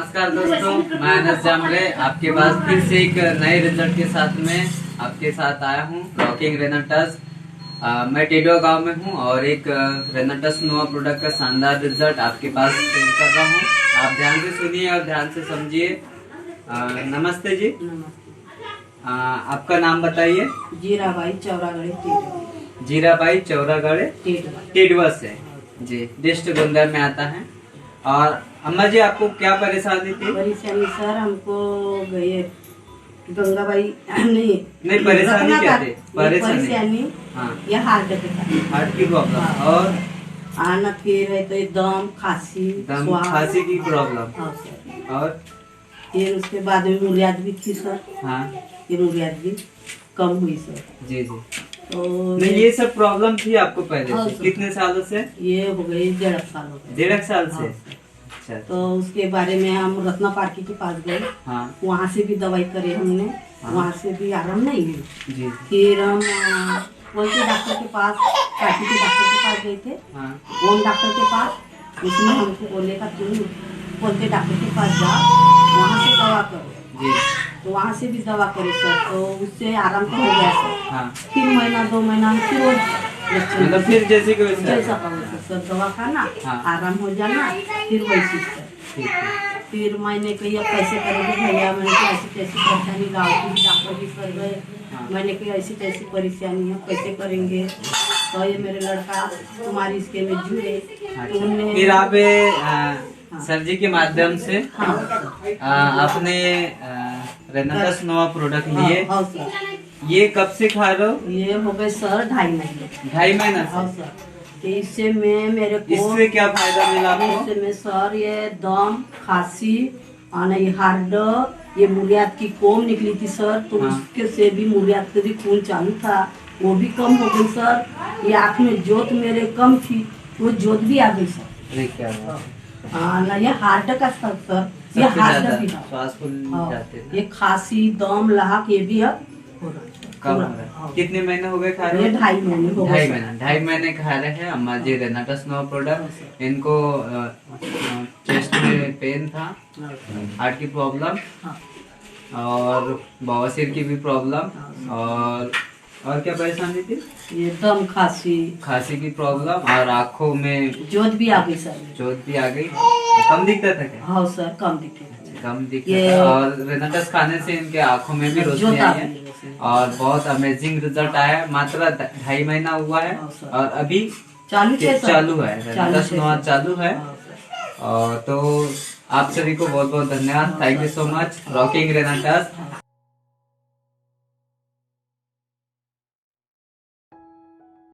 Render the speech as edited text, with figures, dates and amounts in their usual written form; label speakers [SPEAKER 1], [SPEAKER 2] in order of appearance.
[SPEAKER 1] नमस्कार दोस्तों, मैं अनस जामरे आपके पास फिर से एक नए रिजल्ट के साथ में आपके साथ आया हूँ। रॉकिंग रेनाटस। मैं टेडो गांव में हूँ और एक रेनाटस नोवा प्रोडक्ट का शानदार रिजल्ट आपके पास शेयर कर रहा हूँ। आप ध्यान से सुनिए और ध्यान से समझिए। नमस्ते जी। आपका नाम बताइए।
[SPEAKER 2] जीराबाई चौरागढ़।
[SPEAKER 1] जीराबाई चौरागढ़ टेडवा से जी, डिस्ट्रिक्ट गोंदिया में आता है। और अम्मा जी, आपको क्या परेशानी थी?
[SPEAKER 2] परेशानी सर हमको गए गंगाबाई नहीं
[SPEAKER 1] परेशानी क्या थी?
[SPEAKER 2] परेशानी
[SPEAKER 1] हाँ,
[SPEAKER 2] ये हार्ट
[SPEAKER 1] की प्रॉब्लम और
[SPEAKER 2] आना, फिर है तो दम खांसी
[SPEAKER 1] खांसी की प्रॉब्लम।
[SPEAKER 2] हाँ सर।
[SPEAKER 1] और
[SPEAKER 2] फिर उसके बाद में मुरियाद भी थी सर।
[SPEAKER 1] हाँ,
[SPEAKER 2] ये मुरियाद भी कम हुई सर।
[SPEAKER 1] जी जी।
[SPEAKER 2] तो
[SPEAKER 1] नहीं, ये सब प्रॉब्लम थी आपको पहले
[SPEAKER 2] हाँ,
[SPEAKER 1] से? कितने सालों से?
[SPEAKER 2] ये हो गई 1.5 साल हो गए।
[SPEAKER 1] 1.5 साल से?
[SPEAKER 2] हाँ,
[SPEAKER 1] अच्छा।
[SPEAKER 2] तो उसके बारे में हम रत्ना पार्टी के पास गए।
[SPEAKER 1] हाँ,
[SPEAKER 2] वहाँ से भी दवाई करे हमने।
[SPEAKER 1] हाँ,
[SPEAKER 2] वहाँ से भी आराम नहीं हुई।
[SPEAKER 1] जी।
[SPEAKER 2] फिर हम बोलते डॉक्टर के पास, पार्टी के डॉक्टर के पास गए थे।
[SPEAKER 1] हाँ,
[SPEAKER 2] वो डॉक्टर के पास उसने हमको बोले का तुम बोलते डॉक्टर के पास जाओ, वहाँ से दवा करो
[SPEAKER 1] जी।
[SPEAKER 2] तो वहाँ से भी दवा करे सर, तो उससे आराम तो हो गया सर।
[SPEAKER 1] हाँ,
[SPEAKER 2] फिर महीना 2 महीना फिर वो
[SPEAKER 1] मतलब फिर जैसे कि वैसे?
[SPEAKER 2] जैसा सर दवा खाना,
[SPEAKER 1] हाँ,
[SPEAKER 2] आराम हो जाना, फिर वैसे सर।
[SPEAKER 1] ठीक है।
[SPEAKER 2] फिर मैंने कही अब कैसे करेंगे भैया, मैंने कहा ऐसी कैसी परेशानी, गाँव की डॉक्टर भी कर गए।
[SPEAKER 1] हाँ,
[SPEAKER 2] मैंने कहा ऐसी कैसी परेशानी है, कैसे करेंगे? तो ये मेरे लड़का तुम्हारी इसके में जुड़े। तो उन्होंने
[SPEAKER 1] फिर आप सर जी के माध्यम से
[SPEAKER 2] हाँ
[SPEAKER 1] आपने रेनाटस नोवा प्रोडक्ट लिए।
[SPEAKER 2] हाँ सर।
[SPEAKER 1] ये कब से खा रहे हो?
[SPEAKER 2] ये हो गए सर 2.5 महीने।
[SPEAKER 1] 2.5 महीना
[SPEAKER 2] हाँ
[SPEAKER 1] से?
[SPEAKER 2] सर। तो इससे में मेरे को
[SPEAKER 1] इससे क्या फायदा मिला आपको?
[SPEAKER 2] इससे में सर ये दम खांसी और ये हार्ड, ये मुरियात की कोम निकली थी सर, तो
[SPEAKER 1] हाँ,
[SPEAKER 2] उसके से भी मुरियात का भी खून चालू था, वो भी कम हो गई सर। ये आँख में जोत मेरे कम थी, वो जोत भी आ गई सर।
[SPEAKER 1] अरे क्या बात।
[SPEAKER 2] हाँ ना, ये हार्ट का सर ये
[SPEAKER 1] सबसे
[SPEAKER 2] हार्ट
[SPEAKER 1] ज्यादा
[SPEAKER 2] भी था।
[SPEAKER 1] श्वास फूल
[SPEAKER 2] हाँ,
[SPEAKER 1] जाते थे।
[SPEAKER 2] ये खांसी दम लहाक ये भी अब हो रहा है।
[SPEAKER 1] कम हो रहा है।
[SPEAKER 2] हाँ।
[SPEAKER 1] कितने महीने हो गए खा रहे
[SPEAKER 2] ये
[SPEAKER 1] हो?
[SPEAKER 2] 2.5 महीने हो गए।
[SPEAKER 1] 2.5 महीने खा रहे हैं अम्मा जी रेनाटस नोवा प्रोडक्ट। इनको चेस्ट में पेन था, हार्ट की प्रॉब्लम और बवासीर की भी प्रॉब्लम, और क्या परेशानी थी?
[SPEAKER 2] ये दम खांसी
[SPEAKER 1] की प्रॉब्लम और आँखों में
[SPEAKER 2] जोत भी आ गई सर।
[SPEAKER 1] जोत भी आ गई। कम दिखता था क्या?
[SPEAKER 2] हाँ सर, कम दिखे।
[SPEAKER 1] कम दिखता था। और रेनाटस खाने से इनके आँखों में भी रोशनी
[SPEAKER 2] जोत आ
[SPEAKER 1] आई है
[SPEAKER 2] गई।
[SPEAKER 1] और बहुत अमेजिंग रिजल्ट आया है। मात्र 2.5 महीना हुआ है
[SPEAKER 2] हाँ सर।
[SPEAKER 1] और अभी
[SPEAKER 2] चालू है सर।
[SPEAKER 1] चालू है, रेनाटस नोवा चालू है।
[SPEAKER 2] हाँ सर।
[SPEAKER 1] और तो आप सभी को बहुत बहुत धन्यवाद। Thank you so much. Rocking रेनाटस।